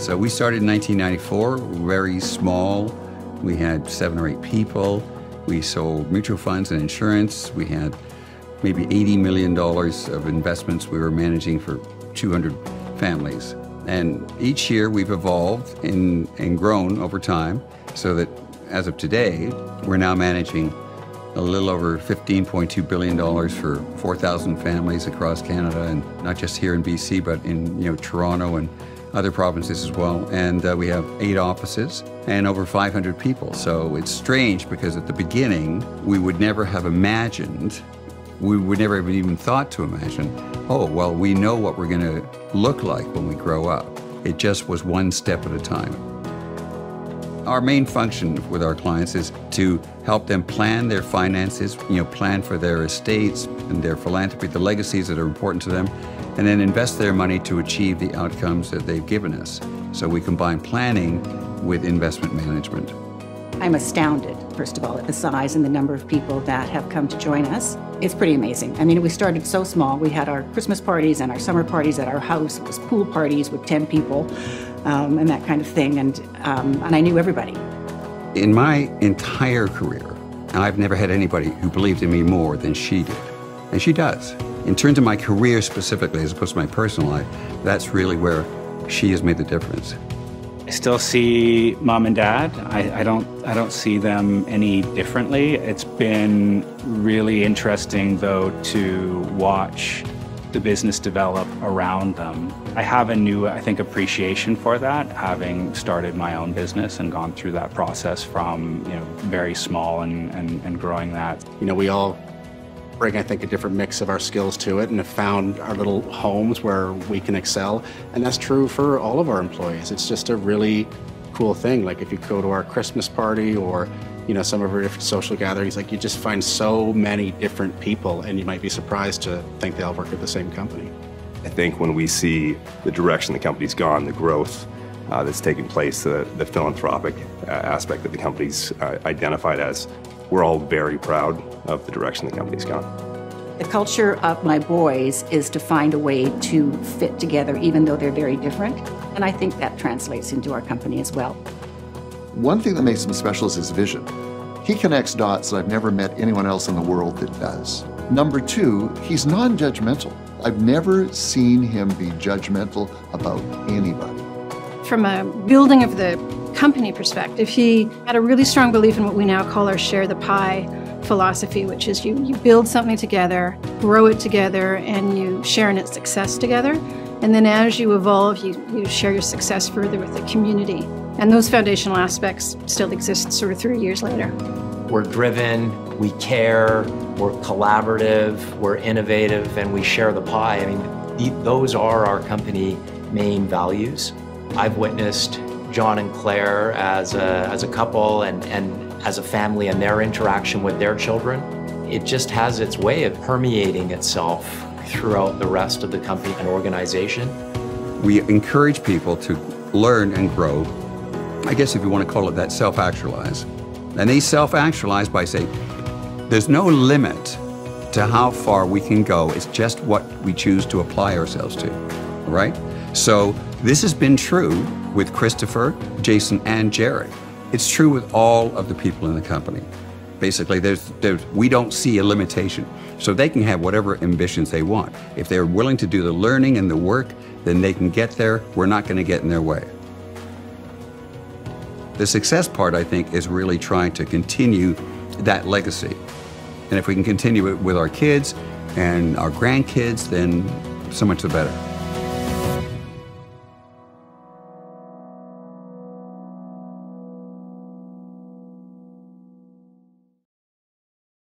So we started in 1994, very small. We had 7 or 8 people. We sold mutual funds and insurance. We had maybe $80 million of investments we were managing for 200 families. And each year we've evolved and grown over time so that as of today, we're now managing a little over $15.2 billion for 4,000 families across Canada, and not just here in BC, but in Toronto and other provinces as well. And we have 8 offices and over 500 people. So it's strange because at the beginning, we would never have imagined, we would never have even thought to imagine, oh, well, we know what we're going to look like when we grow up. It just was one step at a time. Our main function with our clients is to help them plan their finances, plan for their estates and their philanthropy, the legacies that are important to them, and then invest their money to achieve the outcomes that they've given us. So we combine planning with investment management. I'm astounded, first of all, at the size and the number of people that have come to join us. It's pretty amazing. I mean, we started so small. We had our Christmas parties and our summer parties at our house. It was pool parties with 10 people and that kind of thing. And I knew everybody. In my entire career, I've never had anybody who believed in me more than she did. And she does. In terms of my career specifically, as opposed to my personal life, that's really where she has made the difference. I still see mom and dad. I don't see them any differently. It's been really interesting, though, to watch the business develop around them. I have a new, appreciation for that, having started my own business and gone through that process from, very small and growing that. We all bring, a different mix of our skills to it and have found our little homes where we can excel. And that's true for all of our employees. It's just a really cool thing. Like if you go to our Christmas party or, some of our different social gatherings, you just find so many different people and you might be surprised to think they all work at the same company. I think when we see the direction the company's gone, the growth that's taking place, the philanthropic aspect that the company's identified as, we're all very proud of the direction the company's gone. The culture of my boys is to find a way to fit together, even though they're very different. And I think that translates into our company as well. One thing that makes him special is his vision. He connects dots that I've never met anyone else in the world that does. Number 2, he's non-judgmental. I've never seen him be judgmental about anybody. From a building of the company perspective, he had a really strong belief in what we now call our share the pie philosophy, which is you build something together, grow it together, and you share in its success together. And then as you evolve, you share your success further with the community. And those foundational aspects still exist sort of 3 years later. We're driven, we care, we're collaborative, we're innovative, and we share the pie. Those are our company main values. I've witnessed John and Claire as a couple and as a family and their interaction with their children. It just has its way of permeating itself throughout the rest of the company and organization. We encourage people to learn and grow. I guess if you want to call it that, self-actualize. And they self-actualize by saying, there's no limit to how far we can go. It's just what we choose to apply ourselves to, right? So this has been true with Christopher, Jason, and Jerry. It's true with all of the people in the company. Basically, we don't see a limitation. So they can have whatever ambitions they want. If they're willing to do the learning and the work, then they can get there. We're not going to get in their way. The success part, I think, is really trying to continue that legacy. And if we can continue it with our kids and our grandkids, then so much the better.